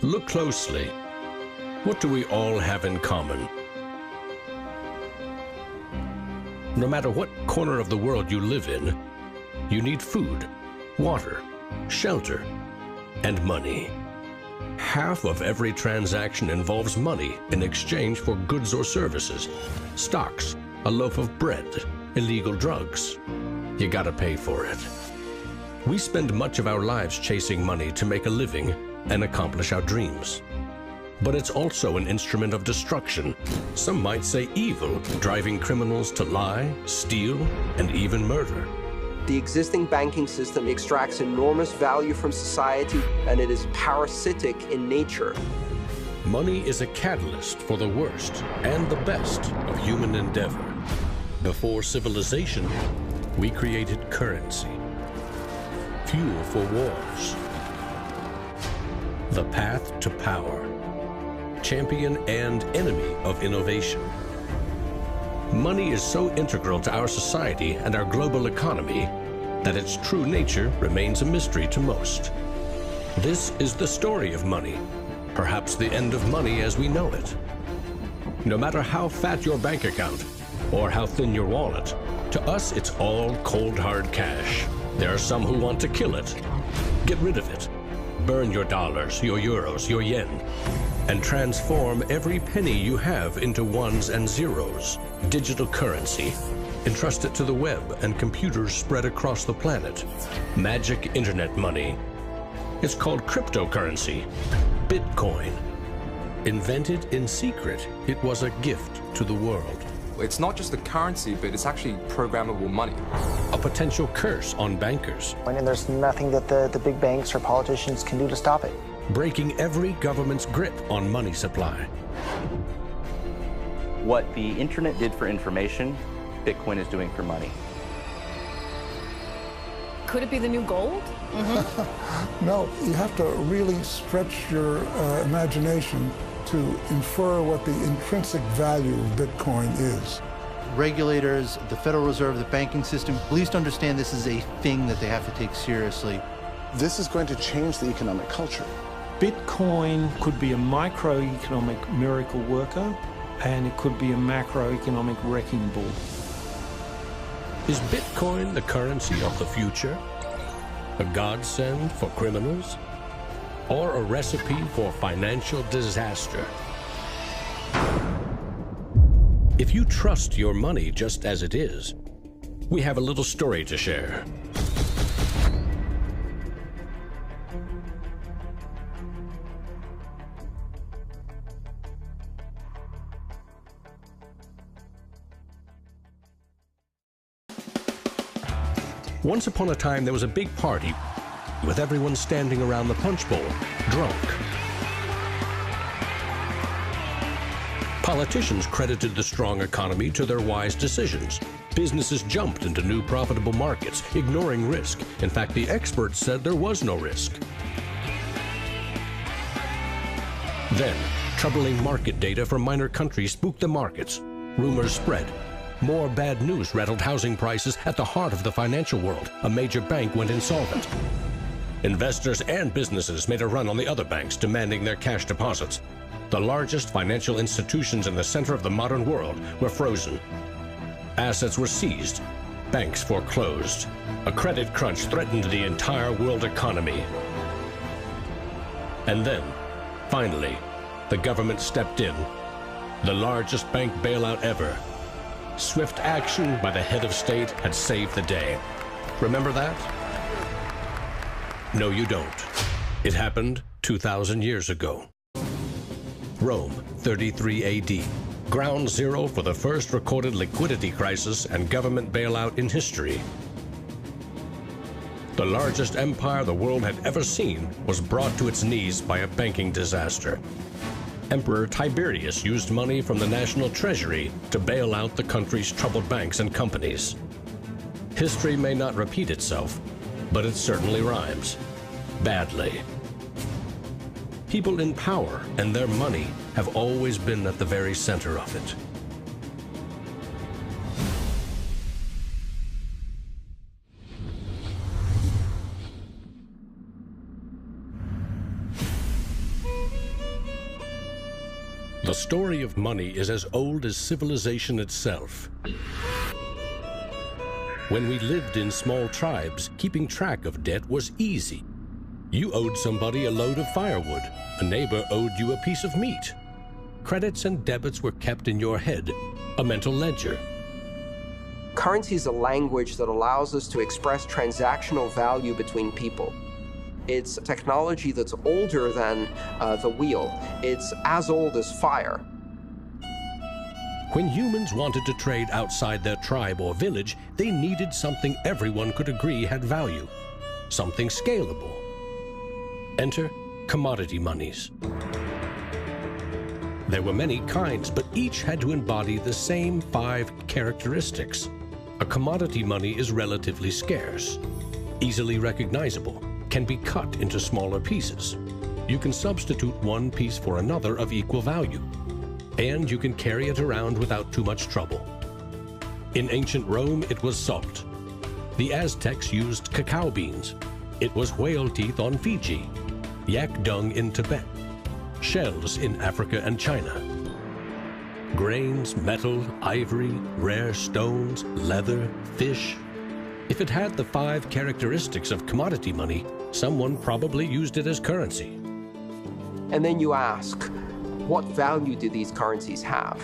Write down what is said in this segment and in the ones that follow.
Look closely. What do we all have in common? No matter what corner of the world you live in, you need food, water, shelter, and money. Half of every transaction involves money in exchange for goods or services, stocks, a loaf of bread, illegal drugs. You gotta pay for it. We spend much of our lives chasing money to make a living and accomplish our dreams. But it's also an instrument of destruction. Some might say evil, driving criminals to lie, steal, and even murder. The existing banking system extracts enormous value from society, and it is parasitic in nature. Money is a catalyst for the worst and the best of human endeavor. Before civilization, we created currency, fuel for wars, the path to power, champion and enemy of innovation. Money is so integral to our society and our global economy that its true nature remains a mystery to most. This is the story of money, perhaps the end of money as we know it. No matter how fat your bank account or how thin your wallet, to us it's all cold hard cash. There are some who want to kill it. Get rid of it. Burn your dollars, your euros, your yen, and transform every penny you have into ones and zeros, digital currency. Entrust it to the web and computers spread across the planet. Magic internet money. It's called cryptocurrency, Bitcoin. Invented in secret, it was a gift to the world. It's not just a currency, but it's actually programmable money. A potential curse on bankers. And there's nothing that the big banks or politicians can do to stop it. Breaking every government's grip on money supply. What the internet did for information, Bitcoin is doing for money. Could it be the new gold? No, you have to really stretch your imagination to infer what the intrinsic value of Bitcoin is. Regulators, the Federal Reserve, the banking system, please understand this is a thing that they have to take seriously. This is going to change the economic culture. Bitcoin could be a microeconomic miracle worker, and it could be a macroeconomic wrecking ball. Is Bitcoin the currency of the future? A godsend for criminals? Or a recipe for financial disaster? If you trust your money just as it is, we have a little story to share. Once upon a time, there was a big party with everyone standing around the punch bowl, drunk. Politicians credited the strong economy to their wise decisions. Businesses jumped into new profitable markets, ignoring risk. In fact, the experts said there was no risk. Then, troubling market data from minor countries spooked the markets. Rumors spread. More bad news rattled housing prices at the heart of the financial world. A major bank went insolvent. Investors and businesses made a run on the other banks, demanding their cash deposits. The largest financial institutions in the center of the modern world were frozen. Assets were seized. Banks foreclosed. A credit crunch threatened the entire world economy. And then, finally, the government stepped in. The largest bank bailout ever. Swift action by the head of state had saved the day. Remember that? No, you don't. It happened 2,000 years ago. Rome, 33 AD. Ground zero for the first recorded liquidity crisis and government bailout in history. The largest empire the world had ever seen was brought to its knees by a banking disaster. Emperor Tiberius used money from the national treasury to bail out the country's troubled banks and companies. History may not repeat itself, but it certainly rhymes. Badly. People in power and their money have always been at the very center of it. The story of money is as old as civilization itself. When we lived in small tribes, keeping track of debt was easy. You owed somebody a load of firewood. A neighbor owed you a piece of meat. Credits and debits were kept in your head, a mental ledger. Currency is a language that allows us to express transactional value between people. It's technology that's older than the wheel. It's as old as fire. When humans wanted to trade outside their tribe or village, they needed something everyone could agree had value, something scalable. Enter commodity monies. There were many kinds, but each had to embody the same 5 characteristics. A commodity money is relatively scarce, easily recognizable, can be cut into smaller pieces. You can substitute one piece for another of equal value, and you can carry it around without too much trouble. In ancient Rome, it was salt. The Aztecs used cacao beans. It was whale teeth on Fiji, yak dung in Tibet, shells in Africa and China. Grains, metal, ivory, rare stones, leather, fish. If it had the 5 characteristics of commodity money, someone probably used it as currency. And then you ask, what value do these currencies have?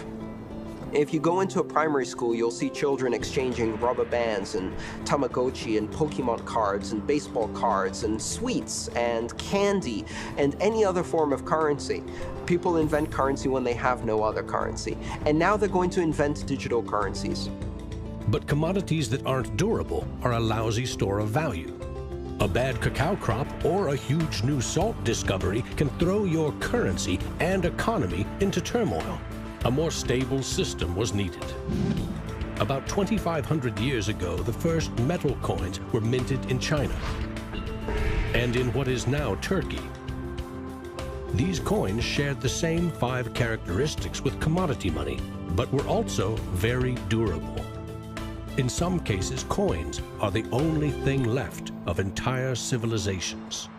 If you go into a primary school, you'll see children exchanging rubber bands and Tamagotchi and Pokemon cards and baseball cards and sweets and candy and any other form of currency. People invent currency when they have no other currency. And now they're going to invent digital currencies. But commodities that aren't durable are a lousy store of value. A bad cacao crop or a huge new salt discovery can throw your currency and economy into turmoil. A more stable system was needed. About 2,500 years ago, the first metal coins were minted in China and in what is now Turkey. These coins shared the same 5 characteristics with commodity money, but were also very durable. In some cases, coins are the only thing left of entire civilizations.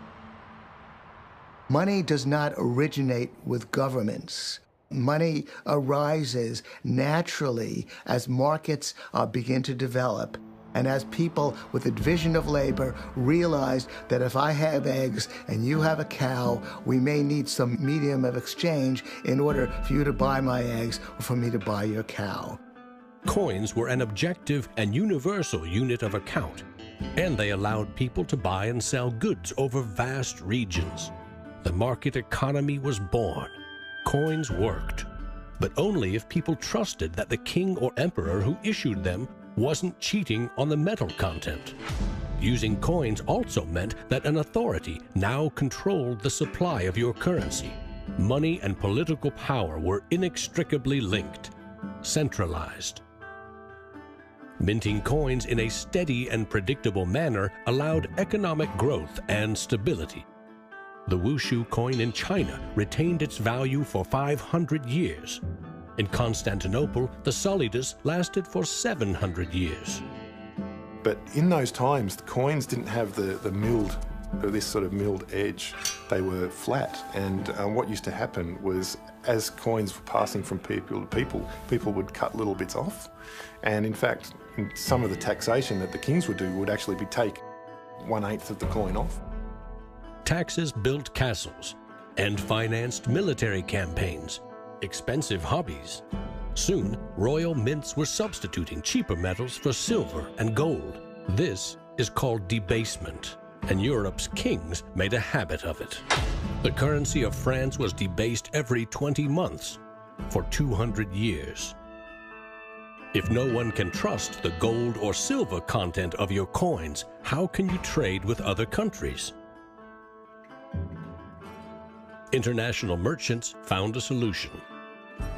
Money does not originate with governments. Money arises naturally as markets begin to develop and as people with a division of labor realize that if I have eggs and you have a cow, we may need some medium of exchange in order for you to buy my eggs or for me to buy your cow. Coins were an objective and universal unit of account, and they allowed people to buy and sell goods over vast regions. The market economy was born. Coins worked, but only if people trusted that the king or emperor who issued them wasn't cheating on the metal content. Using coins also meant that an authority now controlled the supply of your currency. Money and political power were inextricably linked, centralized. Minting coins in a steady and predictable manner allowed economic growth and stability. The Wushu coin in China retained its value for 500 years. In Constantinople, the solidus lasted for 700 years. But in those times, the coins didn't have the milled, this sort of milled edge. They were flat, and what used to happen was, as coins were passing from people to people would cut little bits off. And in fact, in some of the taxation that the kings would do would actually be take 1/8 of the coin off. Taxes built castles and financed military campaigns, expensive hobbies. Soon, royal mints were substituting cheaper metals for silver and gold. This is called debasement, and Europe's kings made a habit of it. The currency of France was debased every 20 months for 200 years. If no one can trust the gold or silver content of your coins, how can you trade with other countries? International merchants found a solution.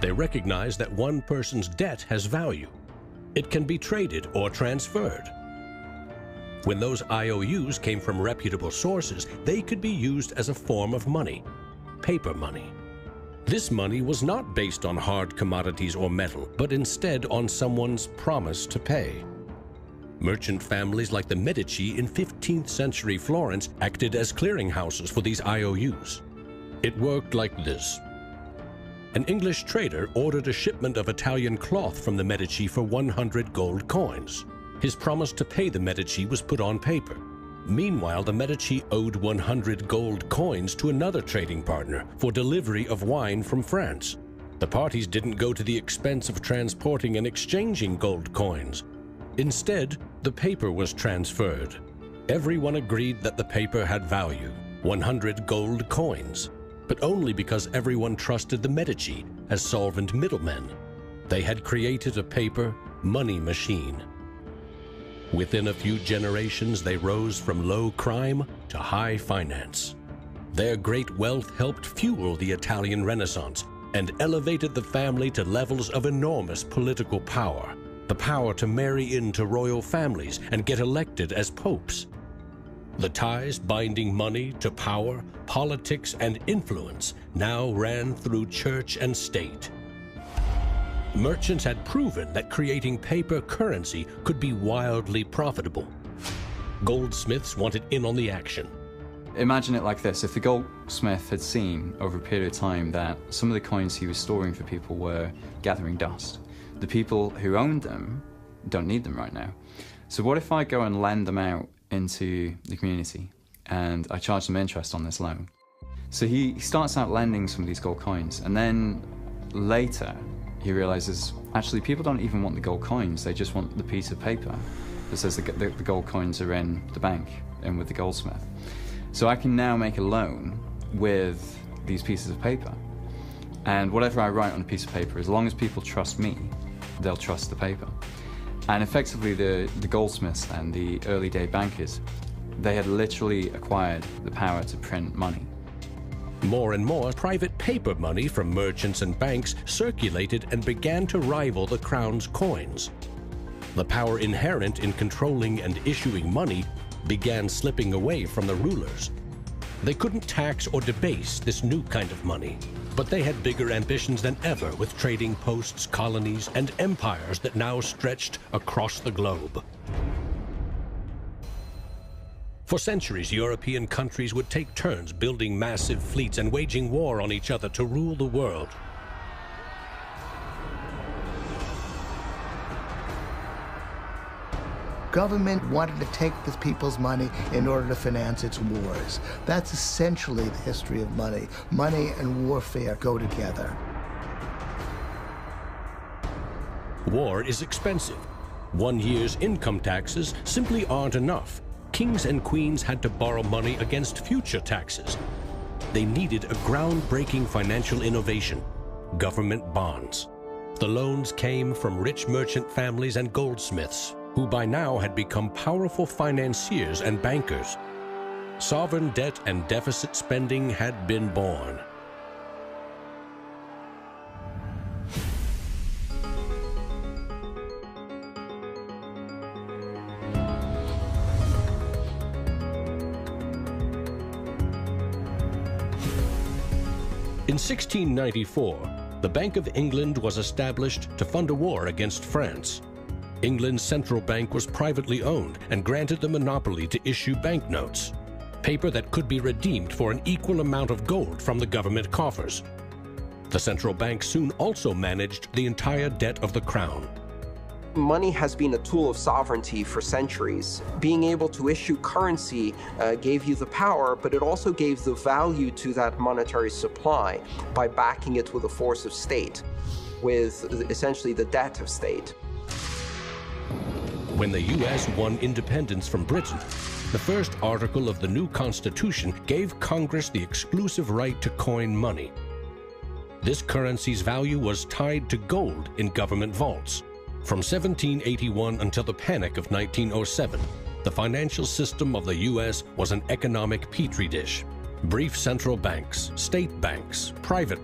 They recognized that one person's debt has value. It can be traded or transferred. When those IOUs came from reputable sources, they could be used as a form of money, paper money. This money was not based on hard commodities or metal, but instead on someone's promise to pay. Merchant families like the Medici in 15th century Florence acted as clearinghouses for these IOUs. It worked like this. an English trader ordered a shipment of Italian cloth from the Medici for 100 gold coins. His promise to pay the Medici was put on paper. Meanwhile, the Medici owed 100 gold coins to another trading partner for delivery of wine from France. The parties didn't go to the expense of transporting and exchanging gold coins. Instead, the paper was transferred. Everyone agreed that the paper had value, 100 gold coins, but only because everyone trusted the Medici as solvent middlemen. They had created a paper money machine. Within a few generations, they rose from low crime to high finance. Their great wealth helped fuel the Italian Renaissance and elevated the family to levels of enormous political power. The power to marry into royal families and get elected as popes. The ties binding money to power, politics, and influence now ran through church and state. Merchants had proven that creating paper currency could be wildly profitable. Goldsmiths wanted in on the action. Imagine it like this. If the goldsmith had seen over a period of time that some of the coins he was storing for people were gathering dust, the people who owned them don't need them right now. So what if I go and lend them out into the community and I charge them interest on this loan? So he starts out lending some of these gold coins, and then later he realizes actually people don't even want the gold coins, they just want the piece of paper that says the gold coins are in the bank and with the goldsmith. So I can now make a loan with these pieces of paper, and whatever I write on a piece of paper, as long as people trust me, they'll trust the paper. And effectively the goldsmiths and the early day bankers, they had literally acquired the power to print money. More and more private paper money from merchants and banks circulated and began to rival the crown's coins. The power inherent in controlling and issuing money began slipping away from the rulers. They couldn't tax or debase this new kind of money, but they had bigger ambitions than ever with trading posts, colonies, and empires that now stretched across the globe. For centuries, European countries would take turns building massive fleets and waging war on each other to rule the world. Government wanted to take the people's money in order to finance its wars. That's essentially the history of money. Money and warfare go together. War is expensive. 1 year's income taxes simply aren't enough. Kings and queens had to borrow money against future taxes. They needed a groundbreaking financial innovation: government bonds. The loans came from rich merchant families and goldsmiths, who by now had become powerful financiers and bankers. Sovereign debt and deficit spending had been born. In 1694, the Bank of England was established to fund a war against France. England's central bank was privately owned and granted the monopoly to issue banknotes, paper that could be redeemed for an equal amount of gold from the government coffers. The central bank soon also managed the entire debt of the crown. Money has been a tool of sovereignty for centuries. Being able to issue currency gave you the power, but it also gave the value to that monetary supply by backing it with a force of state, with essentially the debt of state. When the U.S. won independence from Britain, the first article of the new Constitution gave Congress the exclusive right to coin money. This currency's value was tied to gold in government vaults. From 1781 until the Panic of 1907, the financial system of the U.S. was an economic petri dish. Brief central banks, state banks, private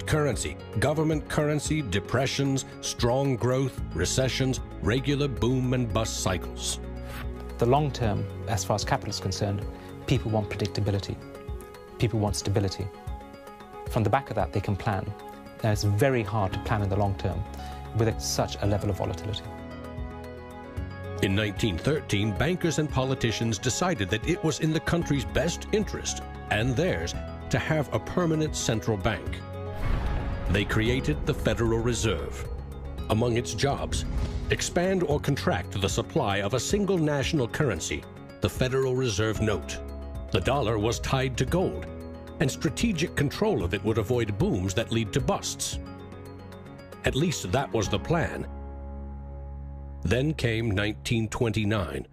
currency, government currency, depressions, strong growth, recessions, regular boom and bust cycles. The long term, as far as capital is concerned, people want predictability. People want stability. From the back of that, they can plan. Now, it's very hard to plan in the long term with such a level of volatility. In 1913, bankers and politicians decided that it was in the country's best interest, and theirs, to have a permanent central bank. They created the Federal Reserve. Among its jobs, expand or contract the supply of a single national currency, the Federal Reserve note. The dollar was tied to gold, and strategic control of it would avoid booms that lead to busts. At least that was the plan. Then came 1929.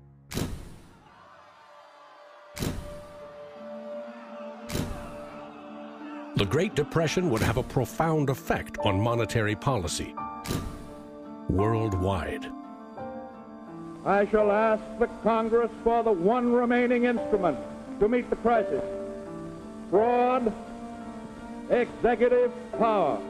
The Great Depression would have a profound effect on monetary policy worldwide. I shall ask the Congress for the one remaining instrument to meet the crisis: broad executive power.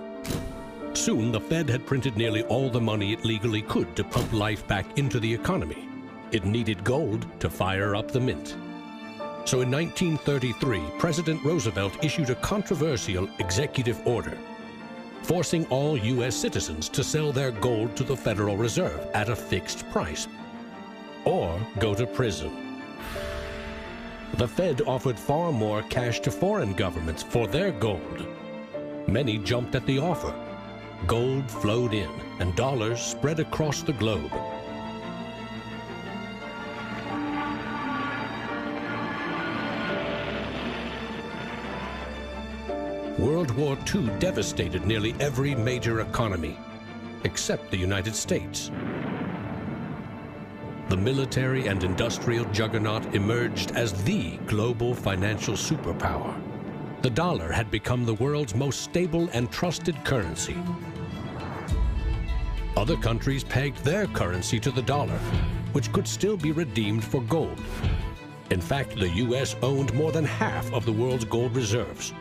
Soon, the Fed had printed nearly all the money it legally could to pump life back into the economy. It needed gold to fire up the mint. So in 1933, President Roosevelt issued a controversial executive order, forcing all U.S. citizens to sell their gold to the Federal Reserve at a fixed price, or go to prison. The Fed offered far more cash to foreign governments for their gold. Many jumped at the offer. Gold flowed in, and dollars spread across the globe. World War II devastated nearly every major economy, except the United States. The military and industrial juggernaut emerged as the global financial superpower. The dollar had become the world's most stable and trusted currency. Other countries pegged their currency to the dollar, which could still be redeemed for gold. In fact, the U.S. owned more than half of the world's gold reserves.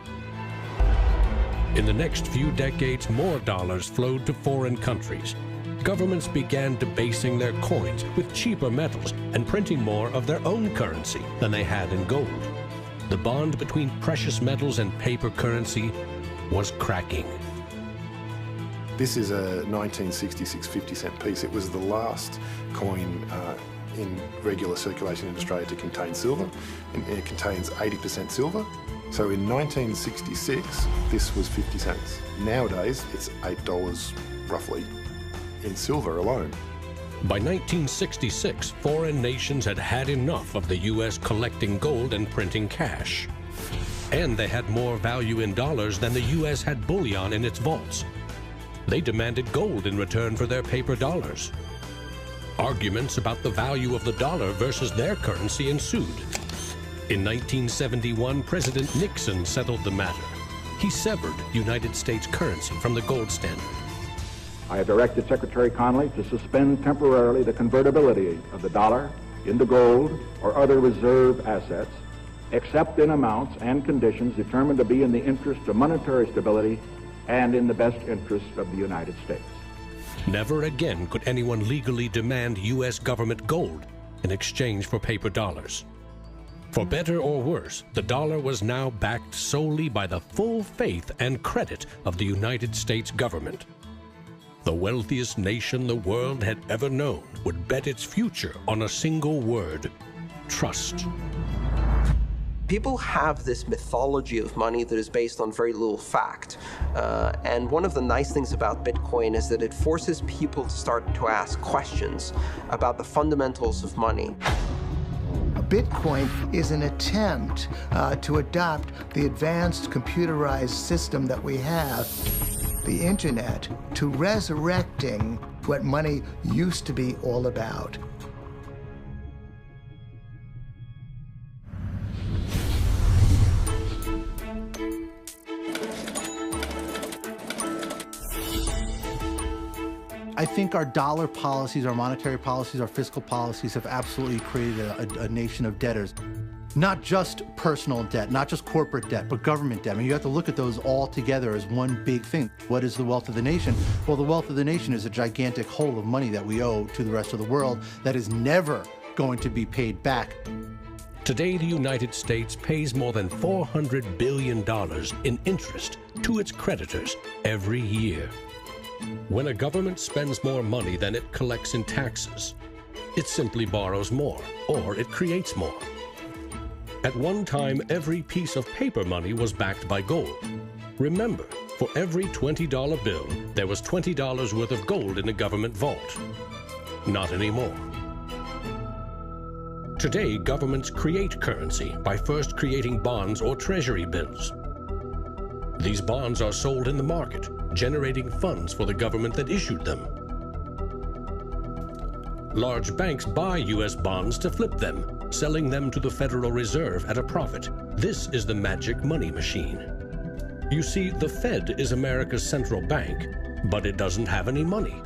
In the next few decades, more dollars flowed to foreign countries. Governments began debasing their coins with cheaper metals and printing more of their own currency than they had in gold. The bond between precious metals and paper currency was cracking. This is a 1966 50-cent piece. It was the last coin in regular circulation in Australia to contain silver, and it contains 80% silver. So in 1966, this was 50 cents. Nowadays, it's $8 roughly in silver alone. By 1966, foreign nations had had enough of the U.S. collecting gold and printing cash. And they had more value in dollars than the U.S. had bullion in its vaults. They demanded gold in return for their paper dollars. Arguments about the value of the dollar versus their currency ensued. In 1971, President Nixon settled the matter. He severed United States currency from the gold standard. I have directed Secretary Connally to suspend temporarily the convertibility of the dollar into gold or other reserve assets, except in amounts and conditions determined to be in the interest of monetary stability and in the best interest of the United States. Never again could anyone legally demand U.S. government gold in exchange for paper dollars. For better or worse, the dollar was now backed solely by the full faith and credit of the United States government. The wealthiest nation the world had ever known would bet its future on a single word: trust. People have this mythology of money that is based on very little fact. And one of the nice things about Bitcoin is that it forces people to start to ask questions about the fundamentals of money. Bitcoin is an attempt to adopt the advanced computerized system that we have, the internet, to resurrecting what money used to be all about. I think our dollar policies, our monetary policies, our fiscal policies have absolutely created a nation of debtors. Not just personal debt, not just corporate debt, but government debt. I mean, you have to look at those all together as one big thing. What is the wealth of the nation? Well, the wealth of the nation is a gigantic hole of money that we owe to the rest of the world that is never going to be paid back. Today, the United States pays more than $400 billion in interest to its creditors every year. When a government spends more money than it collects in taxes, it simply borrows more, or it creates more. At one time, every piece of paper money was backed by gold. Remember, for every $20 bill, there was $20 worth of gold in a government vault. Not anymore. Today, governments create currency by first creating bonds or treasury bills. These bonds are sold in the market, generating funds for the government that issued them. Large banks buy U.S. bonds to flip them, selling them to the Federal Reserve at a profit. This is the magic money machine. You see, the Fed is America's central bank, but it doesn't have any money.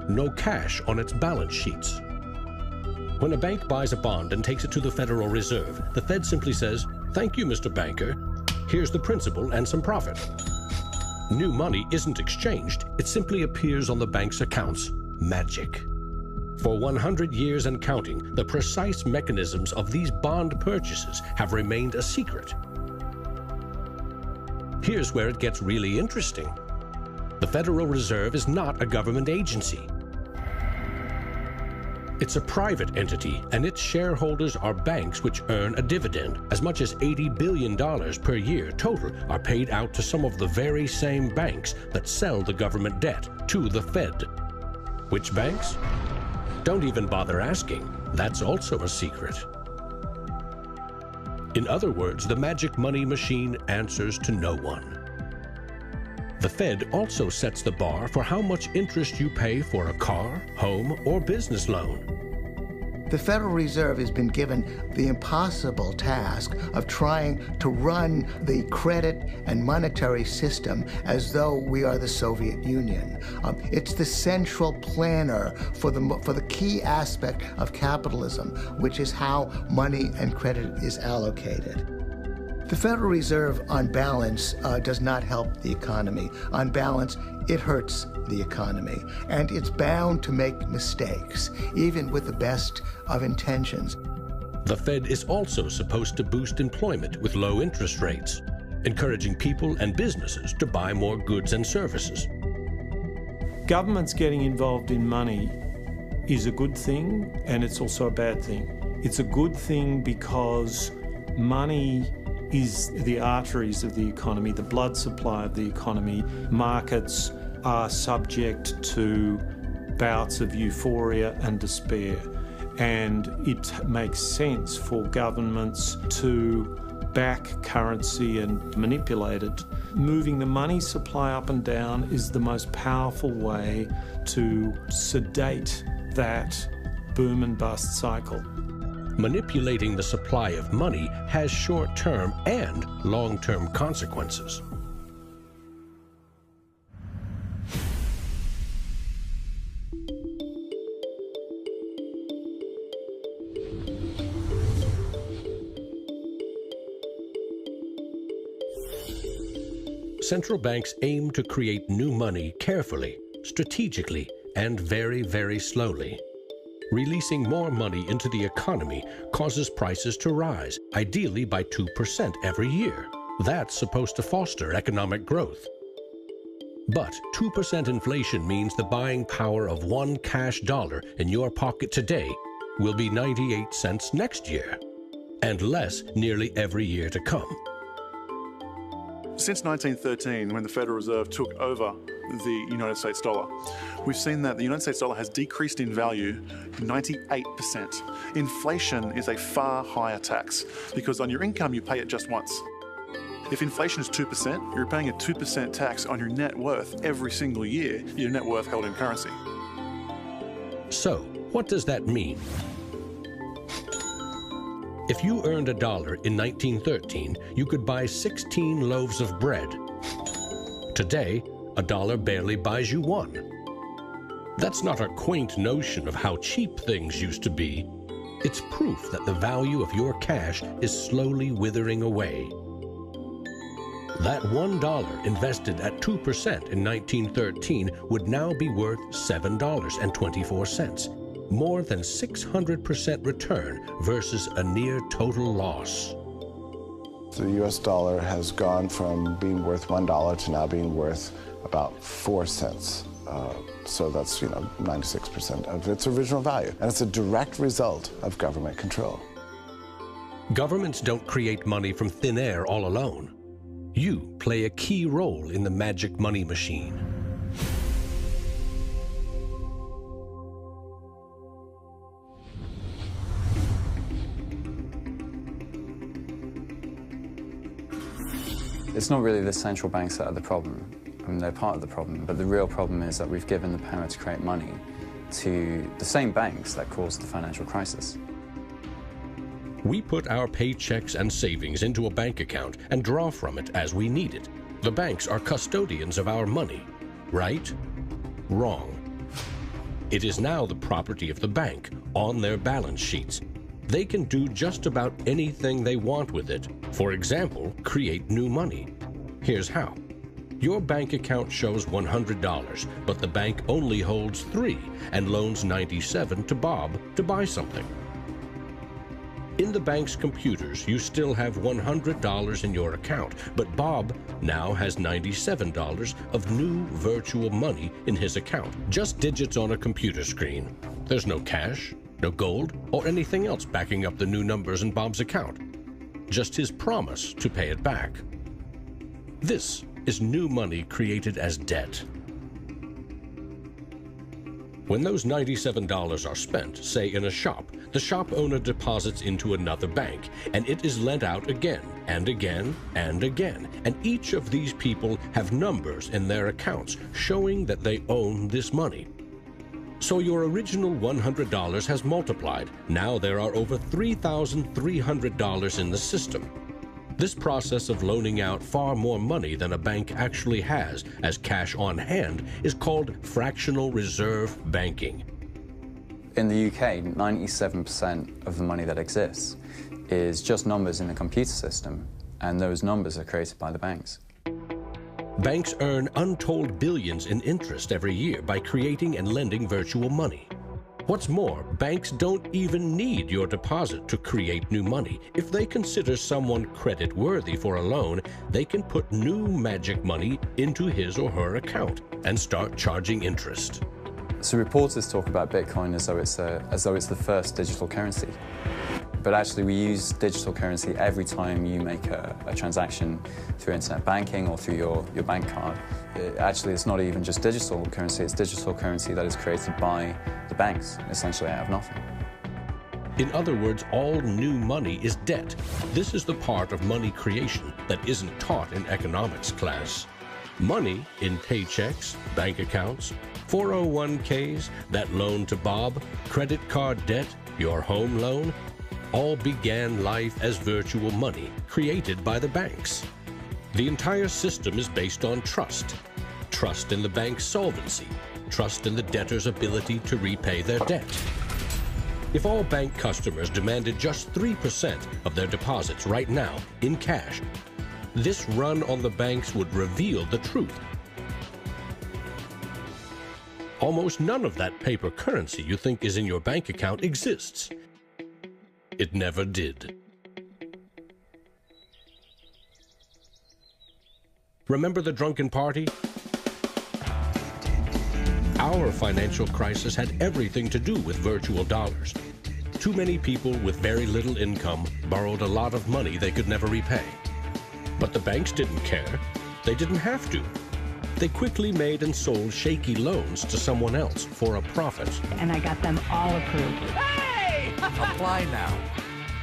No cash on its balance sheets. When a bank buys a bond and takes it to the Federal Reserve, the Fed simply says, "Thank you, Mr. Banker. Here's the principal and some profit." New money isn't exchanged. It simply appears on the bank's accounts. Magic. For 100 years and counting, the precise mechanisms of these bond purchases have remained a secret. Here's where it gets really interesting. The Federal Reserve is not a government agency. It's a private entity, and its shareholders are banks which earn a dividend. As much as $80 billion per year total are paid out to some of the very same banks that sell the government debt to the Fed. Which banks? Don't even bother asking. That's also a secret. In other words, the magic money machine answers to no one. The Fed also sets the bar for how much interest you pay for a car, home, or business loan. The Federal Reserve has been given the impossible task of trying to run the credit and monetary system as though we are the Soviet Union. It's the central planner for the key aspect of capitalism, which is how money and credit is allocated. The Federal Reserve, on balance, does not help the economy. On balance, it hurts the economy. And it's bound to make mistakes, even with the best of intentions. The Fed is also supposed to boost employment with low interest rates, encouraging people and businesses to buy more goods and services. Governments getting involved in money is a good thing, and it's also a bad thing. It's a good thing because money is the arteries of the economy, the blood supply of the economy. Markets are subject to bouts of euphoria and despair, and it makes sense for governments to back currency and manipulate it. Moving the money supply up and down is the most powerful way to sedate that boom and bust cycle. Manipulating the supply of money has short-term and long-term consequences. Central banks aim to create new money carefully, strategically, and very, very slowly. Releasing more money into the economy causes prices to rise, ideally by 2% every year. That's supposed to foster economic growth. But 2% inflation means the buying power of one cash dollar in your pocket today will be 98 cents next year, and less nearly every year to come. Since 1913, when the Federal Reserve took over the United States dollar, we've seen that the United States dollar has decreased in value 98%. Inflation is a far higher tax because on your income you pay it just once. If inflation is 2%, you're paying a 2% tax on your net worth every single year, your net worth held in currency. So, what does that mean? If you earned $1 in 1913, you could buy 16 loaves of bread. Today, $1 barely buys you one. That's not a quaint notion of how cheap things used to be. It's proof that the value of your cash is slowly withering away. That $1 invested at 2% in 1913 would now be worth $7.24. More than 600% return versus a near total loss. The US dollar has gone from being worth $1 to now being worth about 4 cents. So that's, 96% of its original value. And it's a direct result of government control. Governments don't create money from thin air all alone. You play a key role in the magic money machine. It's not really the central banks that are the problem. I mean, they're part of the problem, but the real problem is that we've given the power to create money to the same banks that caused the financial crisis. We put our paychecks and savings into a bank account and draw from it as we need it. The banks are custodians of our money. Right? Wrong. It is now the property of the bank on their balance sheets. They can do just about anything they want with it. For example, create new money. Here's how. Your bank account shows $100, but the bank only holds $3 and loans $97 to Bob to buy something. In the bank's computers, you still have $100 in your account, but Bob now has $97 of new virtual money in his account. Just digits on a computer screen. There's no cash, no gold, or anything else backing up the new numbers in Bob's account. Just his promise to pay it back. This is new money created as debt. When those $97 are spent, say in a shop, the shop owner deposits into another bank, and it is lent out again, and again, and again. And each of these people have numbers in their accounts showing that they own this money. So your original $100 has multiplied. Now there are over $3,300 in the system. This process of loaning out far more money than a bank actually has as cash on hand is called fractional reserve banking. In the UK, 97% of the money that exists is just numbers in a computer system, and those numbers are created by the banks. Banks earn untold billions in interest every year by creating and lending virtual money. What's more, banks don't even need your deposit to create new money. If they consider someone credit-worthy for a loan, they can put new magic money into his or her account and start charging interest. So reporters talk about Bitcoin as though it's the first digital currency. But actually we use digital currency every time you make a transaction through internet banking or through your bank card. Actually, it's not even just digital currency, it's digital currency that is created by the banks, essentially out of nothing. In other words, all new money is debt. This is the part of money creation that isn't taught in economics class. Money in paychecks, bank accounts, 401ks, that loan to Bob, credit card debt, your home loan, all began life as virtual money created by the banks. The entire system is based on trust. Trust in the bank's solvency. Trust in the debtor's ability to repay their debt. If all bank customers demanded just 3% of their deposits right now in cash, this run on the banks would reveal the truth. Almost none of that paper currency you think is in your bank account exists. It never did. Remember the drunken party? Our financial crisis had everything to do with virtual dollars. Too many people with very little income borrowed a lot of money they could never repay. But the banks didn't care. They didn't have to. They quickly made and sold shaky loans to someone else for a profit. And I got them all approved. Hey! Apply now.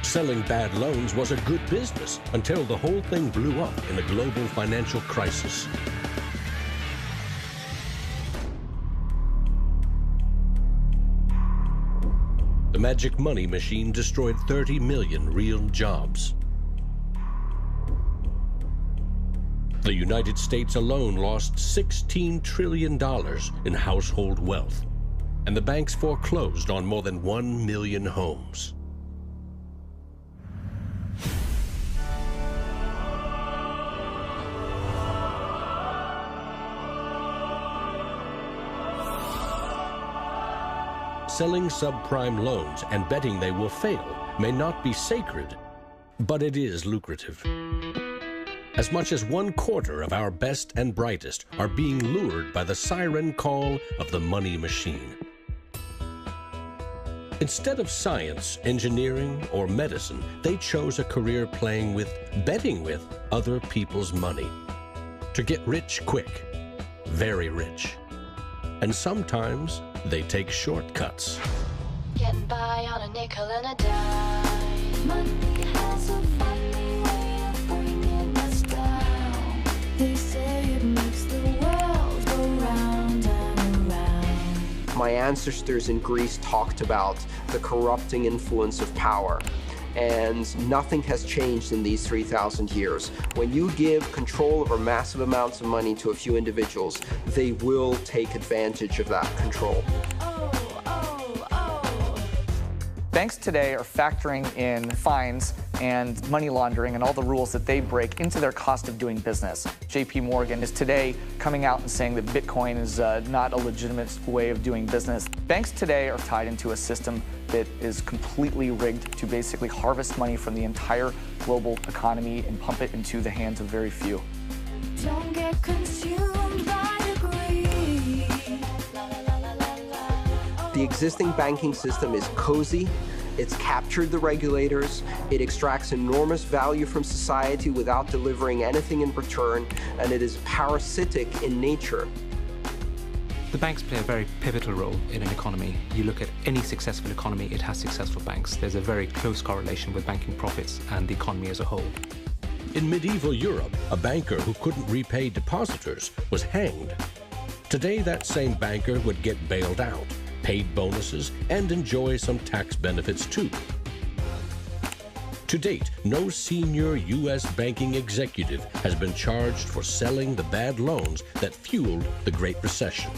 Selling bad loans was a good business until the whole thing blew up in a global financial crisis. The magic money machine destroyed 30 million real jobs. The United States alone lost $16 trillion in household wealth, and the banks foreclosed on more than 1 million homes. Selling subprime loans and betting they will fail may not be sacred, but it is lucrative. As much as 1/4 of our best and brightest are being lured by the siren call of the money machine. Instead of science, engineering, or medicine, they chose a career betting with other people's money. To get rich quick, very rich. And sometimes they take shortcuts. Getting by on a nickel and a dime. Money has a funny way of bringing us down. They say it makes the world go round and around. My ancestors in Greece talked about the corrupting influence of power. And nothing has changed in these 3,000 years. When you give control over massive amounts of money to a few individuals, they will take advantage of that control. Banks today are factoring in fines and money laundering and all the rules that they break into their cost of doing business. JP Morgan is today coming out and saying that Bitcoin is not a legitimate way of doing business. Banks today are tied into a system that is completely rigged to basically harvest money from the entire global economy and pump it into the hands of very few. Don't get consumed by the greed. The existing banking system is cozy, it's captured the regulators, it extracts enormous value from society without delivering anything in return, and it is parasitic in nature. The banks play a very pivotal role in an economy. You look at any successful economy, it has successful banks. There's a very close correlation with banking profits and the economy as a whole. In medieval Europe, a banker who couldn't repay depositors was hanged. Today, that same banker would get bailed out, paid bonuses, and enjoy some tax benefits too. To date, no senior U.S. banking executive has been charged for selling the bad loans that fueled the Great Recession.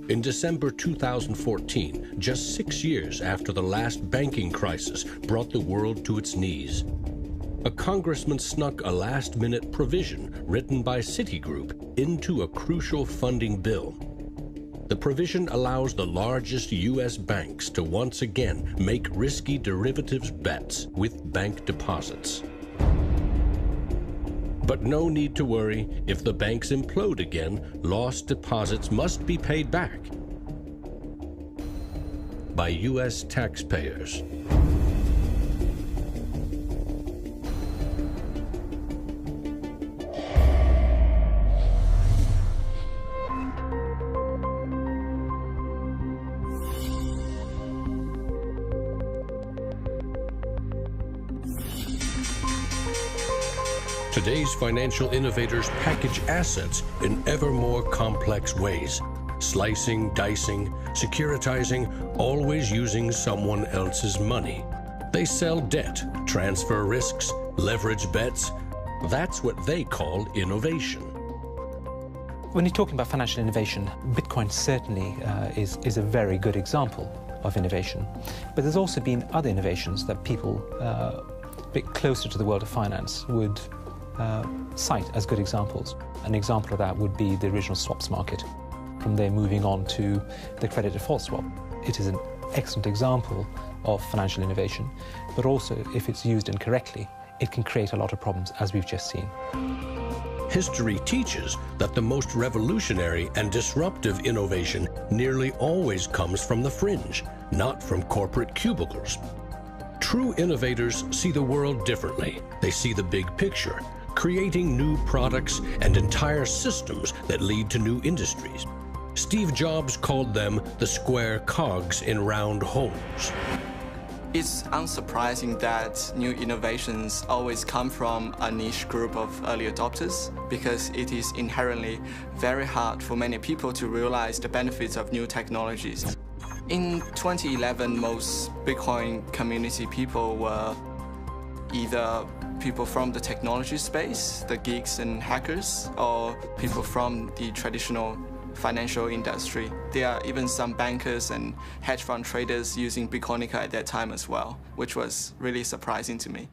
In December 2014, just 6 years after the last banking crisis brought the world to its knees, a congressman snuck a last-minute provision written by Citigroup into a crucial funding bill. The provision allows the largest U.S. banks to once again make risky derivatives bets with bank deposits. But no need to worry. If the banks implode again, lost deposits must be paid back by U.S. taxpayers. Today's financial innovators package assets in ever more complex ways, slicing, dicing, securitizing, always using someone else's money. They sell debt, transfer risks, leverage bets. That's what they call innovation. When you're talking about financial innovation, Bitcoin certainly is a very good example of innovation. But there's also been other innovations that people a bit closer to the world of finance would cite as good examples. An example of that would be the original swaps market. From there moving on to the credit default swap. It is an excellent example of financial innovation, but also if it's used incorrectly, it can create a lot of problems, as we've just seen. History teaches that the most revolutionary and disruptive innovation nearly always comes from the fringe, not from corporate cubicles. True innovators see the world differently. They see the big picture, creating new products and entire systems that lead to new industries. Steve Jobs called them the square cogs in round holes. It's unsurprising that new innovations always come from a niche group of early adopters, because it is inherently very hard for many people to realize the benefits of new technologies. In 2011, most Bitcoin community people were either people from the technology space, the geeks and hackers, or people from the traditional financial industry. There are even some bankers and hedge fund traders using Bitcoinica at that time as well, which was really surprising to me.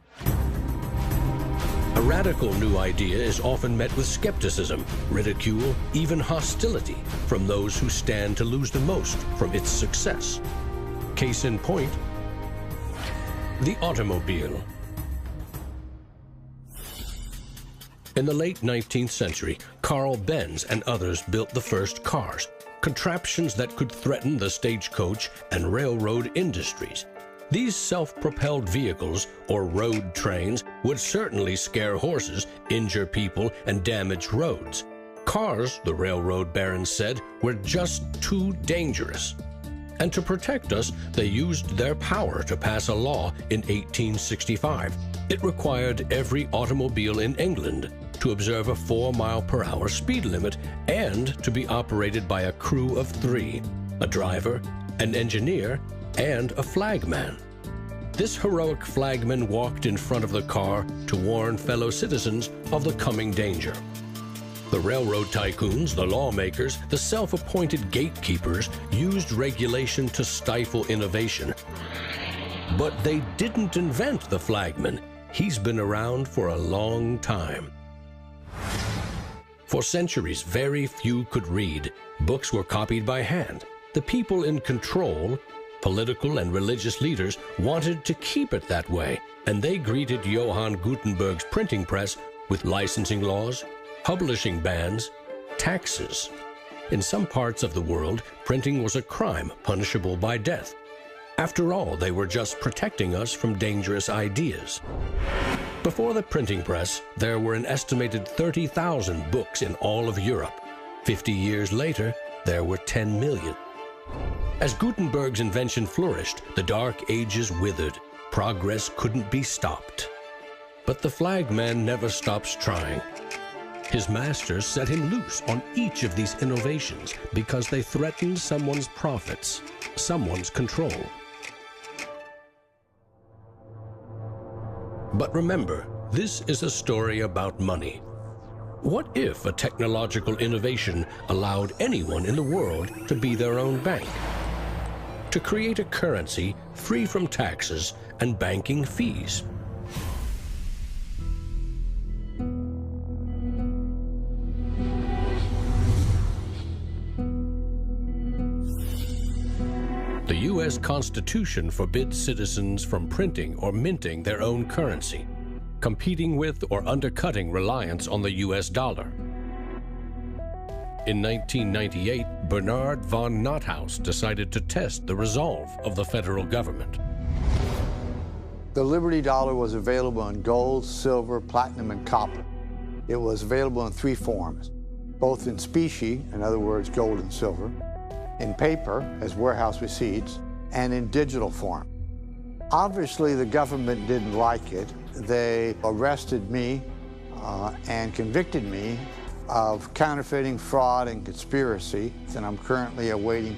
A radical new idea is often met with skepticism, ridicule, even hostility from those who stand to lose the most from its success. Case in point, the automobile. In the late 19th century, Carl Benz and others built the first cars, contraptions that could threaten the stagecoach and railroad industries. These self-propelled vehicles, or road trains, would certainly scare horses, injure people, and damage roads. Cars, the railroad barons said, were just too dangerous. And to protect us, they used their power to pass a law in 1865. It required every automobile in England to observe a 4-mile-per-hour speed limit and to be operated by a crew of 3, a driver, an engineer, and a flagman. This heroic flagman walked in front of the car to warn fellow citizens of the coming danger. The railroad tycoons, the lawmakers, the self-appointed gatekeepers used regulation to stifle innovation. But they didn't invent the flagman. He's been around for a long time. For centuries, very few could read. Books were copied by hand. The people in control, political and religious leaders, wanted to keep it that way, and they greeted Johann Gutenberg's printing press with licensing laws, publishing bans, taxes. In some parts of the world, printing was a crime punishable by death. After all, they were just protecting us from dangerous ideas. Before the printing press, there were an estimated 30,000 books in all of Europe. 50 years later, there were 10 million. As Gutenberg's invention flourished, the Dark Ages withered. Progress couldn't be stopped. But the flagman never stops trying. His masters set him loose on each of these innovations because they threatened someone's profits, someone's control. But remember, this is a story about money. What if a technological innovation allowed anyone in the world to be their own bank? To create a currency free from taxes and banking fees? The U.S. Constitution forbids citizens from printing or minting their own currency, competing with or undercutting reliance on the U.S. dollar. In 1998, Bernard von Nothaus decided to test the resolve of the federal government. The Liberty Dollar was available in gold, silver, platinum, and copper. It was available in 3 forms, both in specie, in other words, gold and silver, in paper, as warehouse receipts, and in digital form. Obviously, the government didn't like it. They arrested me and convicted me of counterfeiting, fraud, and conspiracy, and I'm currently awaiting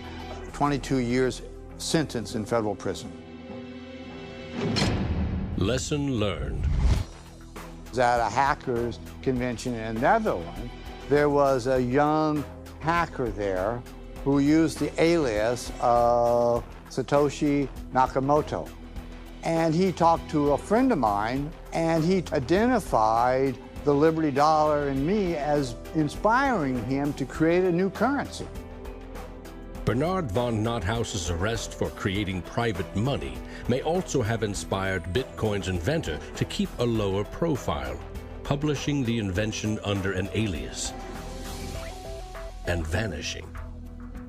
22 years sentence in federal prison. Lesson learned. At a hackers convention in the Netherlands, there was a young hacker there who used the alias of Satoshi Nakamoto. And he talked to a friend of mine, and he identified the Liberty Dollar and me as inspiring him to create a new currency. Bernard von Nothaus's arrest for creating private money may also have inspired Bitcoin's inventor to keep a lower profile, publishing the invention under an alias and vanishing.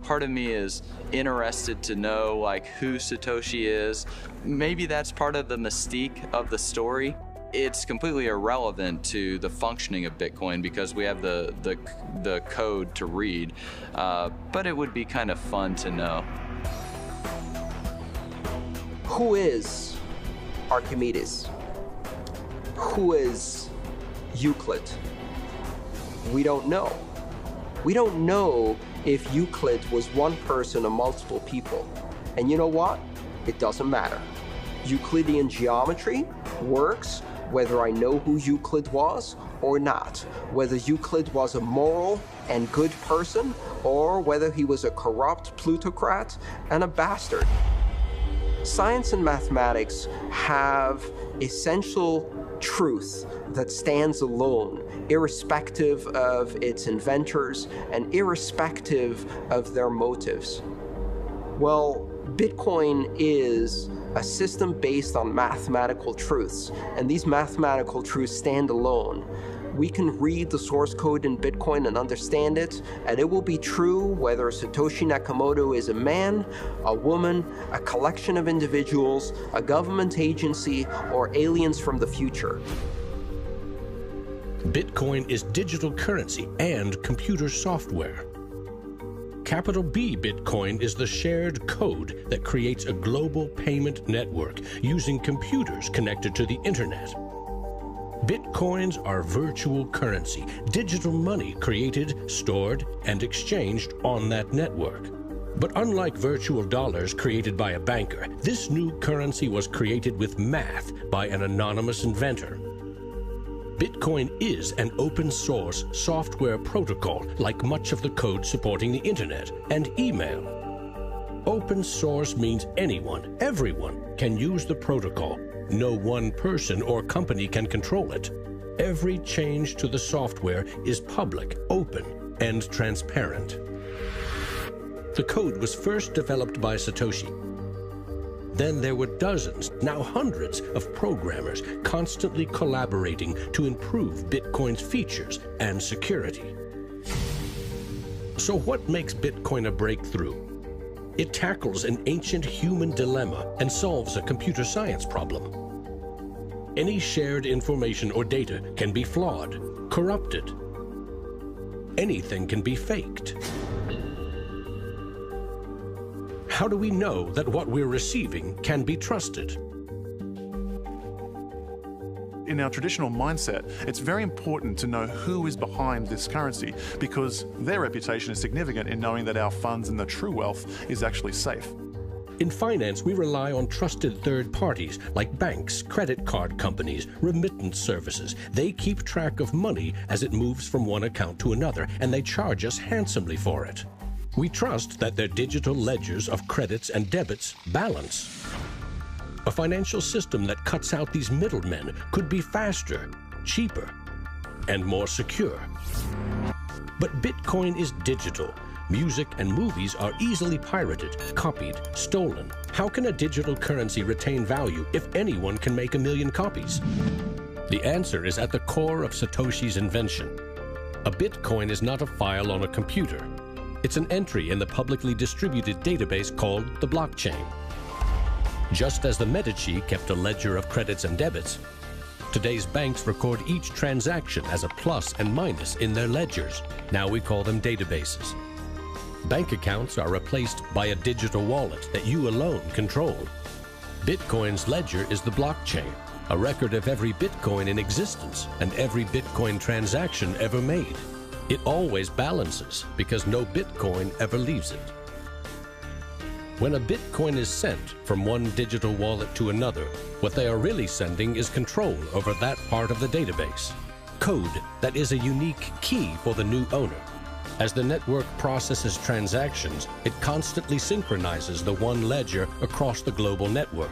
Part of me is interested to know like who Satoshi is. Maybe that's part of the mystique of the story. It's completely irrelevant to the functioning of Bitcoin because we have the code to read, but it would be kind of fun to know. Who is Archimedes? Who is Euclid? We don't know. We don't know if Euclid was one person or multiple people. And you know what? It doesn't matter. Euclidean geometry works whether I know who Euclid was or not, whether Euclid was a moral and good person or whether he was a corrupt plutocrat and a bastard. Science and mathematics have essential truth that stands alone, irrespective of its inventors and irrespective of their motives. Well, Bitcoin is a system based on mathematical truths, and these mathematical truths stand alone. We can read the source code in Bitcoin and understand it, and it will be true whether Satoshi Nakamoto is a man, a woman, a collection of individuals, a government agency, or aliens from the future. Bitcoin is digital currency and computer software. Capital B Bitcoin is the shared code that creates a global payment network using computers connected to the internet. Bitcoins are virtual currency, digital money created, stored, and exchanged on that network. But unlike virtual dollars created by a banker, this new currency was created with math by an anonymous inventor. Bitcoin is an open-source software protocol like much of the code supporting the internet and email. Open source means anyone, everyone can use the protocol. No one person or company can control it. Every change to the software is public, open, and transparent. The code was first developed by Satoshi. Then there were dozens, now hundreds, of programmers constantly collaborating to improve Bitcoin's features and security. So what makes Bitcoin a breakthrough? It tackles an ancient human dilemma and solves a computer science problem. Any shared information or data can be flawed, corrupted. Anything can be faked. How do we know that what we're receiving can be trusted? In our traditional mindset, it's very important to know who is behind this currency because their reputation is significant in knowing that our funds and the true wealth is actually safe. In finance, we rely on trusted third parties like banks, credit card companies, remittance services. They keep track of money as it moves from one account to another, and they charge us handsomely for it. We trust that their digital ledgers of credits and debits balance. A financial system that cuts out these middlemen could be faster, cheaper, and more secure. But Bitcoin is digital. Music and movies are easily pirated, copied, stolen. How can a digital currency retain value if anyone can make 1 million copies? The answer is at the core of Satoshi's invention. A Bitcoin is not a file on a computer. It's an entry in the publicly distributed database called the blockchain. Just as the Medici kept a ledger of credits and debits, today's banks record each transaction as a plus and minus in their ledgers. Now we call them databases. Bank accounts are replaced by a digital wallet that you alone control. Bitcoin's ledger is the blockchain, a record of every Bitcoin in existence and every Bitcoin transaction ever made. It always balances because no Bitcoin ever leaves it. When a Bitcoin is sent from one digital wallet to another, what they are really sending is control over that part of the database. Code that is a unique key for the new owner. As the network processes transactions, it constantly synchronizes the one ledger across the global network.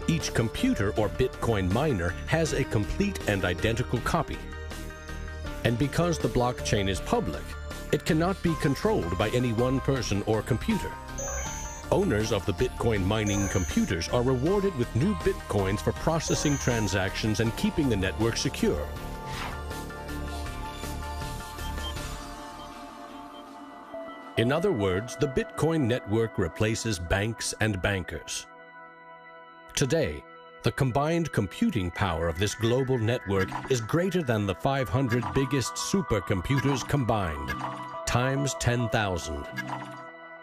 Each computer or Bitcoin miner has a complete and identical copy. And because the blockchain is public, it cannot be controlled by any one person or computer. Owners of the Bitcoin mining computers are rewarded with new Bitcoins for processing transactions and keeping the network secure. In other words, the Bitcoin network replaces banks and bankers. Today, the combined computing power of this global network is greater than the 500 biggest supercomputers combined, times 10,000.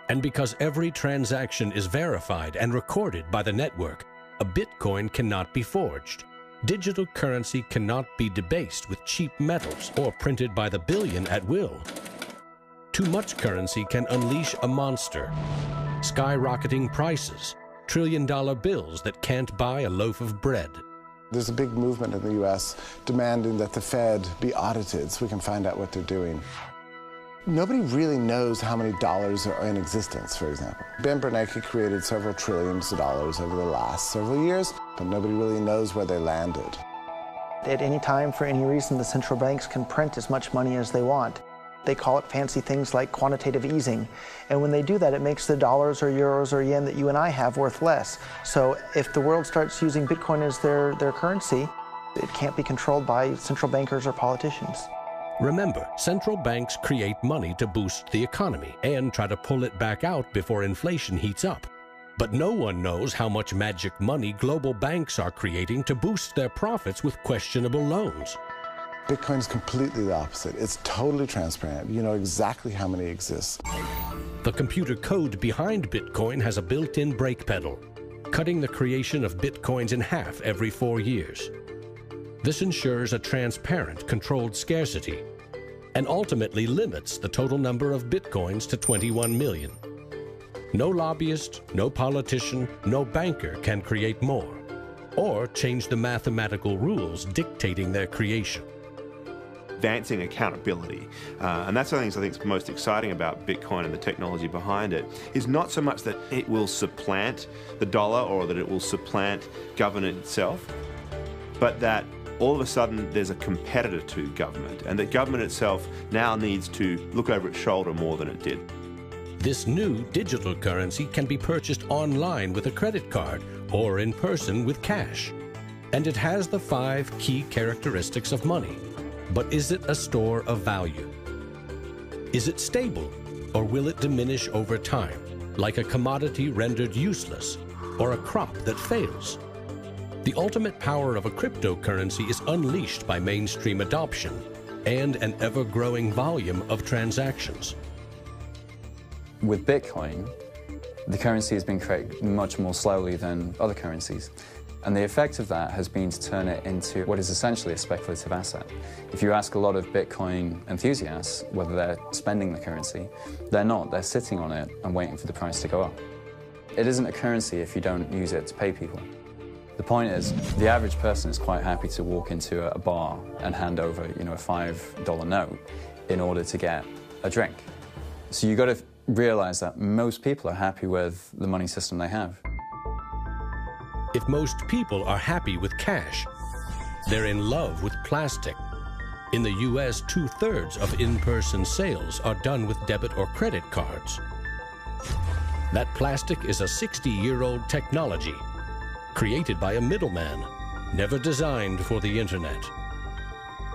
And because every transaction is verified and recorded by the network, a Bitcoin cannot be forged. Digital currency cannot be debased with cheap metals or printed by the billion at will. Too much currency can unleash a monster, skyrocketing prices, trillion-dollar bills that can't buy a loaf of bread. There's a big movement in the U.S. demanding that the Fed be audited so we can find out what they're doing. Nobody really knows how many dollars are in existence, for example. Ben Bernanke created several trillions of dollars over the last several years, but nobody really knows where they landed. At any time, for any reason, the central banks can print as much money as they want. They call it fancy things like quantitative easing. And when they do that, it makes the dollars or euros or yen that you and I have worth less. So if the world starts using Bitcoin as their currency, It can't be controlled by central bankers or politicians. Remember, central banks create money to boost the economy and try to pull it back out before inflation heats up. But no one knows how much magic money global banks are creating to boost their profits with questionable loans. Bitcoin is completely the opposite. It's totally transparent. You know exactly how many exist. The computer code behind Bitcoin has a built-in brake pedal, cutting the creation of Bitcoins in half every 4 years. This ensures a transparent, controlled scarcity and ultimately limits the total number of Bitcoins to 21 million. No lobbyist, no politician, no banker can create more or change the mathematical rules dictating their creation. Advancing accountability. And that's one of the things I think is most exciting about Bitcoin and the technology behind it, is not so much that it will supplant the dollar or that it will supplant government itself, but that all of a sudden there's a competitor to government, and that government itself now needs to look over its shoulder more than it did. This new digital currency can be purchased online with a credit card or in person with cash. And it has the 5 key characteristics of money. But is it a store of value? Is it stable, or will it diminish over time, like a commodity rendered useless, or a crop that fails? The ultimate power of a cryptocurrency is unleashed by mainstream adoption and an ever-growing volume of transactions. With Bitcoin, the currency has been created much more slowly than other currencies. And the effect of that has been to turn it into what is essentially a speculative asset. If you ask a lot of Bitcoin enthusiasts whether they're spending the currency, they're not. They're sitting on it and waiting for the price to go up. It isn't a currency if you don't use it to pay people. The point is, the average person is quite happy to walk into a bar and hand over, a $5 note in order to get a drink. So you've got to realize that most people are happy with the money system they have. If most people are happy with cash, they're in love with plastic. In the US, 2/3 of in-person sales are done with debit or credit cards. That plastic is a 60-year-old technology, created by a middleman, never designed for the internet.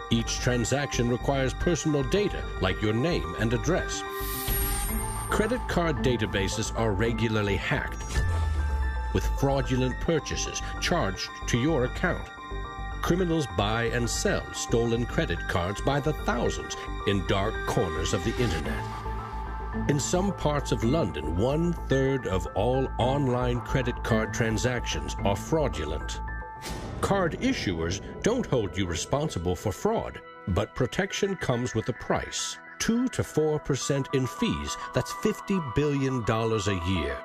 Each transaction requires personal data, like your name and address. Credit card databases are regularly hacked, with fraudulent purchases charged to your account. Criminals buy and sell stolen credit cards by the thousands in dark corners of the internet. In some parts of London, 1/3 of all online credit card transactions are fraudulent. Card issuers don't hold you responsible for fraud, but protection comes with a price. 2 to 4% in fees. That's $50 billion a year.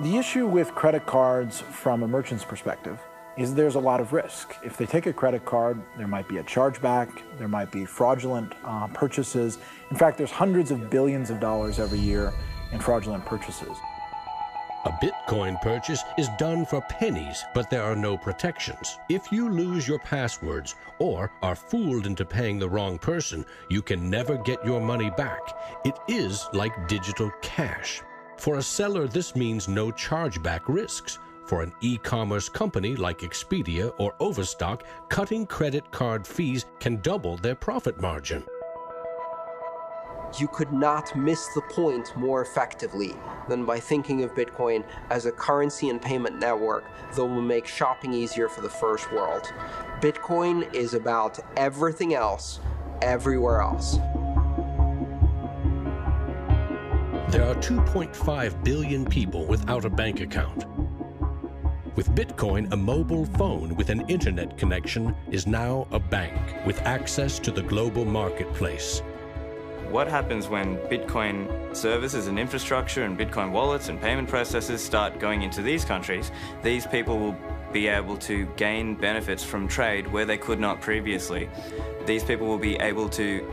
The issue with credit cards from a merchant's perspective is there's a lot of risk. If they take a credit card, there might be a chargeback, there might be fraudulent purchases. In fact, there's hundreds of billions of dollars every year in fraudulent purchases. A Bitcoin purchase is done for pennies, but there are no protections. If you lose your passwords or are fooled into paying the wrong person, you can never get your money back. It is like digital cash. For a seller, this means no chargeback risks. For an e-commerce company like Expedia or Overstock, cutting credit card fees can double their profit margin. You could not miss the point more effectively than by thinking of Bitcoin as a currency and payment network that will make shopping easier for the first world. Bitcoin is about everything else, everywhere else. There are 2.5 billion people without a bank account. With Bitcoin, a mobile phone with an internet connection is now a bank with access to the global marketplace. What happens when Bitcoin services and infrastructure and Bitcoin wallets and payment processors start going into these countries? These people will be able to gain benefits from trade where they could not previously. These people will be able to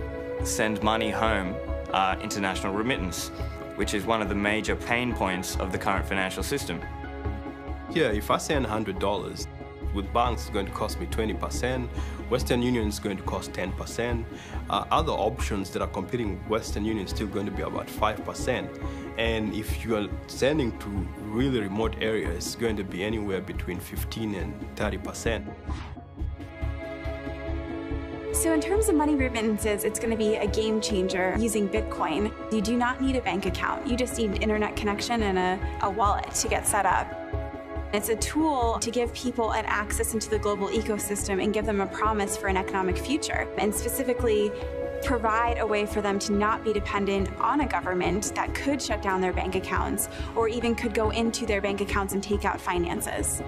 send money home, international remittance, which is one of the major pain points of the current financial system. Here, if I send $100, with banks it's going to cost me 20%, Western Union is going to cost 10%, other options that are competing with Western Union is still going to be about 5%. And if you are sending to really remote areas, it's going to be anywhere between 15 and 30%. So in terms of money remittances, it's going to be a game changer using Bitcoin. You do not need a bank account. You just need an internet connection and a wallet to get set up. It's a tool to give people an access into the global ecosystem and give them a promise for an economic future, and specifically provide a way for them to not be dependent on a government that could shut down their bank accounts or even could go into their bank accounts and take out finances.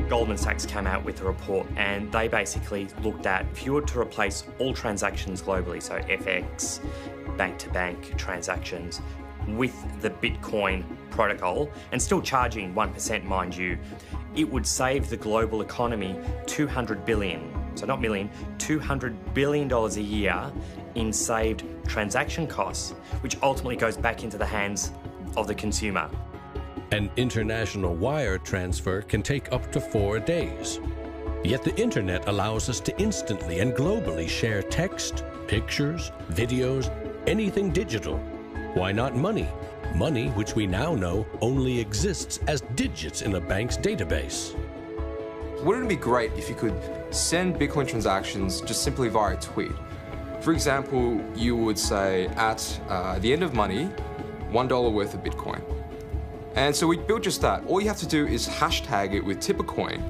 Goldman Sachs came out with a report and they basically looked at if you were to replace all transactions globally, so FX, bank-to-bank transactions, with the Bitcoin protocol, and still charging 1%, mind you, it would save the global economy $200 billion, so not million, $200 billion a year in saved transaction costs, which ultimately goes back into the hands of the consumer. An international wire transfer can take up to 4 days. Yet the internet allows us to instantly and globally share text, pictures, videos, anything digital. Why not money? Money which we now know only exists as digits in a bank's database. Wouldn't it be great if you could send Bitcoin transactions just simply via a tweet? For example, you would say at the end of money, $1 worth of Bitcoin. And so we built just that. All you have to do is hashtag it with TipperCoin,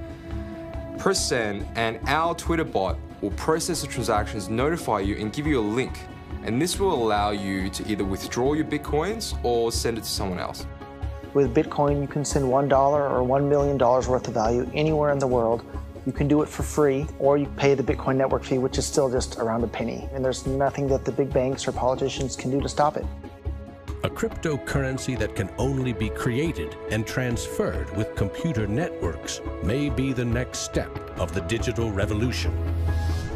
press send, and our Twitter bot will process the transactions, notify you, and give you a link. And this will allow you to either withdraw your Bitcoins or send it to someone else. With Bitcoin, you can send $1 or $1 million worth of value anywhere in the world. You can do it for free, or you pay the Bitcoin network fee, which is still just around a penny. And there's nothing that the big banks or politicians can do to stop it. A cryptocurrency that can only be created and transferred with computer networks may be the next step of the digital revolution.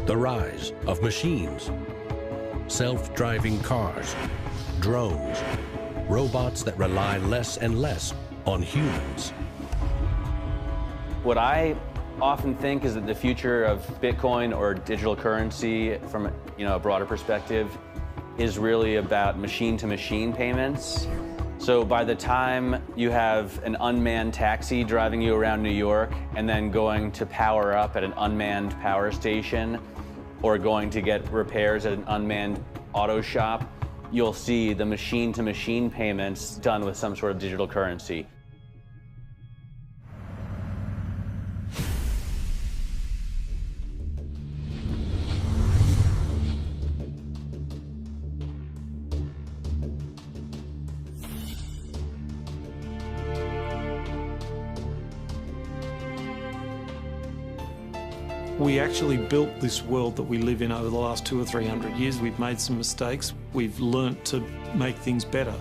The rise of machines, self-driving cars, drones, robots that rely less and less on humans. What I often think is that the future of Bitcoin or digital currency from a broader perspective is really about machine-to-machine payments. So by the time you have an unmanned taxi driving you around New York and then going to power up at an unmanned power station or going to get repairs at an unmanned auto shop, you'll see the machine-to-machine payments done with some sort of digital currency. We actually built this world that we live in over the last 200 or 300 years. We've made some mistakes. We've learnt to make things better.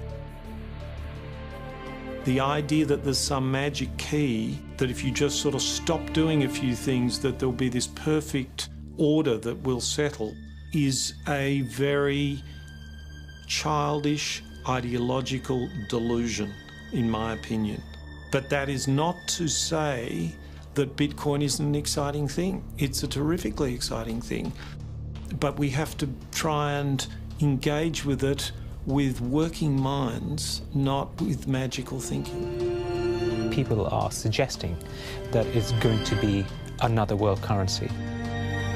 The idea that there's some magic key, that if you just sort of stop doing a few things, that there'll be this perfect order that will settle, is a very childish, ideological delusion, in my opinion. But that is not to say that Bitcoin isn't an exciting thing. It's a terrifically exciting thing. But we have to try and engage with it with working minds, not with magical thinking. People are suggesting that it's going to be another world currency,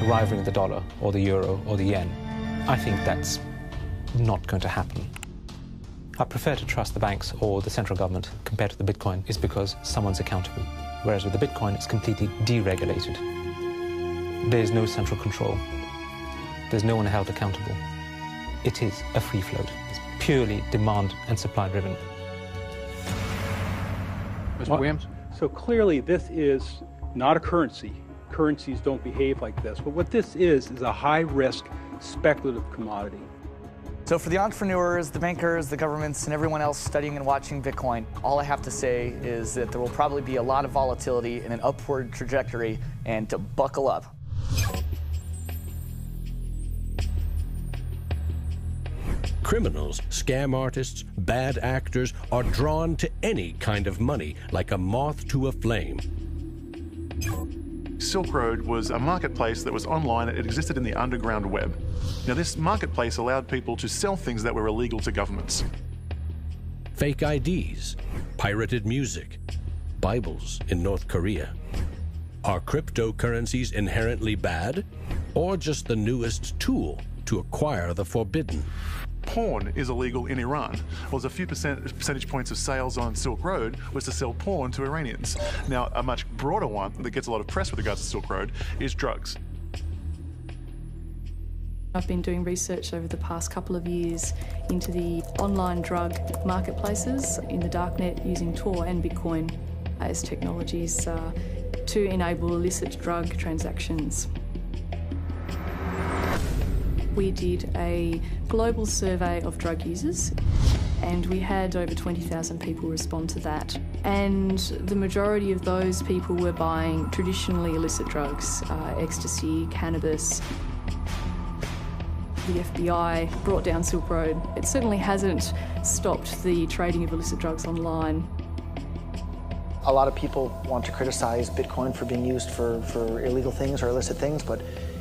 rivaling the dollar or the euro or the yen. I think that's not going to happen. I prefer to trust the banks or the central government compared to the Bitcoin is because someone's accountable. Whereas with the Bitcoin, it's completely deregulated. There's no central control. There's no one held accountable. It is a free float. It's purely demand and supply driven. Mr. Williams? So clearly this is not a currency. Currencies don't behave like this. But what this is a high-risk speculative commodity. So for the entrepreneurs, the bankers, the governments, and everyone else studying and watching Bitcoin, all I have to say is that there will probably be a lot of volatility and an upward trajectory, and to buckle up. Criminals, scam artists, bad actors are drawn to any kind of money like a moth to a flame. Silk Road was a marketplace that was online. It existed in the underground web. Now, this marketplace allowed people to sell things that were illegal to governments. Fake IDs, pirated music, Bibles in North Korea. Are cryptocurrencies inherently bad, or just the newest tool to acquire the forbidden? Porn is illegal in Iran. Well, there's a few percentage points of sales on Silk Road was to sell porn to Iranians. Now, a much broader one that gets a lot of press with regards to Silk Road is drugs. I've been doing research over the past couple of years into the online drug marketplaces in the darknet using Tor and Bitcoin as technologies to enable illicit drug transactions. We did a global survey of drug users, and we had over 20,000 people respond to that. And the majority of those people were buying traditionally illicit drugs, ecstasy, cannabis. The FBI brought down Silk Road. It certainly hasn't stopped the trading of illicit drugs online. A lot of people want to criticize Bitcoin for being used for illegal things or illicit things, but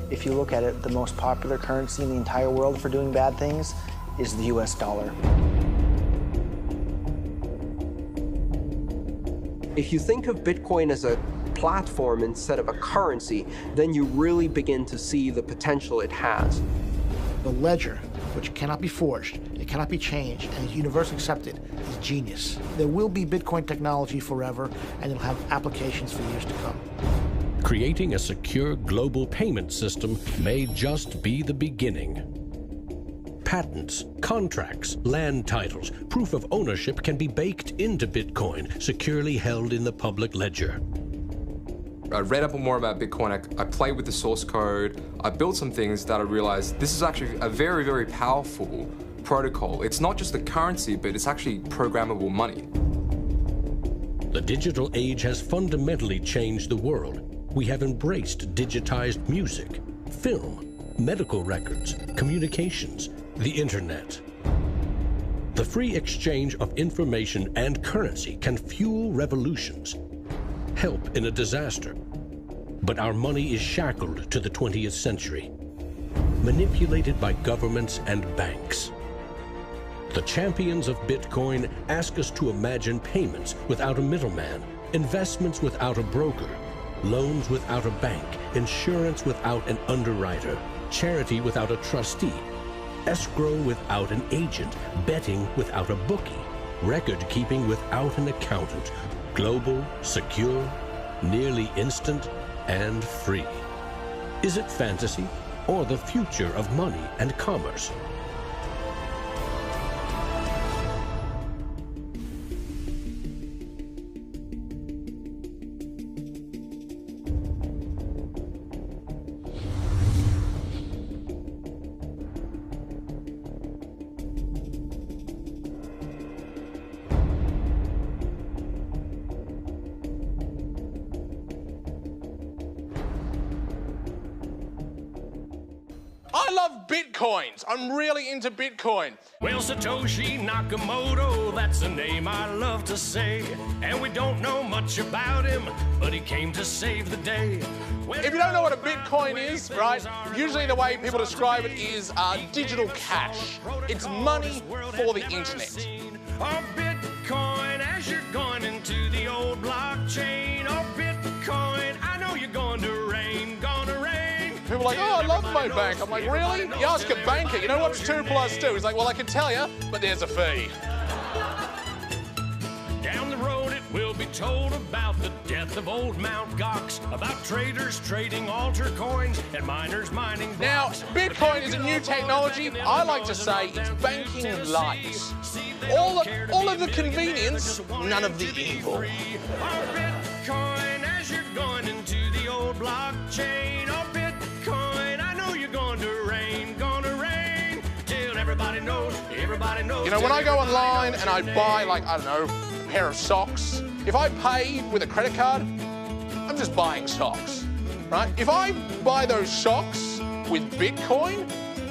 if you look at it, the most popular currency in the entire world for doing bad things is the US dollar. If you think of Bitcoin as a platform instead of a currency, then you really begin to see the potential it has. The ledger, which cannot be forged, it cannot be changed, and is universally accepted, is genius. There will be Bitcoin technology forever, and it'll have applications for years to come. Creating a secure global payment system may just be the beginning. Patents, contracts, land titles, proof of ownership can be baked into Bitcoin, securely held in the public ledger. I read up more about Bitcoin, I played with the source code, I built some things that I realized this is actually a very, very powerful protocol. It's not just a currency, but it's actually programmable money. The digital age has fundamentally changed the world. We have embraced digitized music, film, medical records, communications, the internet. The free exchange of information and currency can fuel revolutions, help in a disaster. But our money is shackled to the 20th century, manipulated by governments and banks. The champions of Bitcoin ask us to imagine payments without a middleman, investments without a broker, loans without a bank, insurance without an underwriter, charity without a trustee, escrow without an agent, betting without a bookie, record keeping without an accountant, global, secure, nearly instant, and free. Is it fantasy or the future of money and commerce? I love Bitcoins. I'm really into Bitcoin. Well, Satoshi Nakamoto, that's a name I love to say. And we don't know much about him, but he came to save the day. If you don't know what a Bitcoin is, right, usually the way people describe it is digital cash. It's money for the internet. Oh, Bitcoin, as you're going into the old blockchain. Oh, Bitcoin, I know you're going to rain, gonna rain. People are like, oh, I love my bank. I'm like, really? You ask a banker, you know what's 2 + 2? He's like, well, I can tell you, but there's a fee. Down the road it will be told about the death of old Mt. Gox, about traders trading altar coins and miners mining blocks. Now, Bitcoin is a new technology. I like to say it's banking light. All of the convenience, none of the evil. Oh, Bitcoin, as you're going into the old blockchain. Oh, Bitcoin, I know you're going to rain, till everybody knows, You know, when I go online and I buy, like, I don't know, a pair of socks, if I pay with a credit card, I'm just buying socks, right? If I buy those socks with Bitcoin,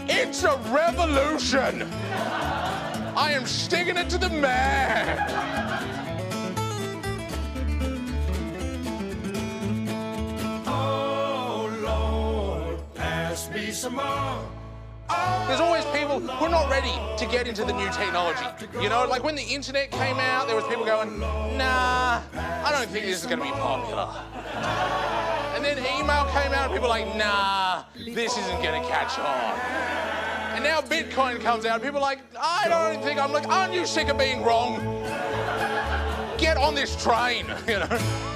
it's a revolution. I am sticking it to the man. Oh, Lord, pass me some more. There's always people who are not ready to get into the new technology. You know, like when the internet came out, there was people going, nah, I don't think this is going to be popular. And then email came out and people were like, nah, this isn't going to catch on. And now Bitcoin comes out and people are like, I don't think, I'm like, aren't you sick of being wrong? Get on this train, you know?